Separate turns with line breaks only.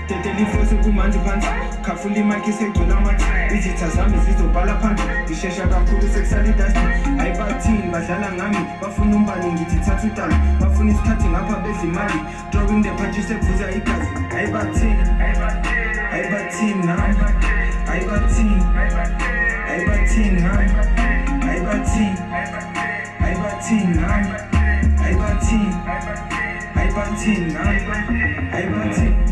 Teteli force kumanje phansi khafula imike segcwala amathi izitha zami zizobhala phansi ngishesha kakhulu sekusala idust ayibathini badlala ngami bafuna umbani ngithi thatha utalo bafuna isikhathi ngapha bedla imali drawing the punches sevuza igazi ayibathini nami ayibathini nami ayibathini nami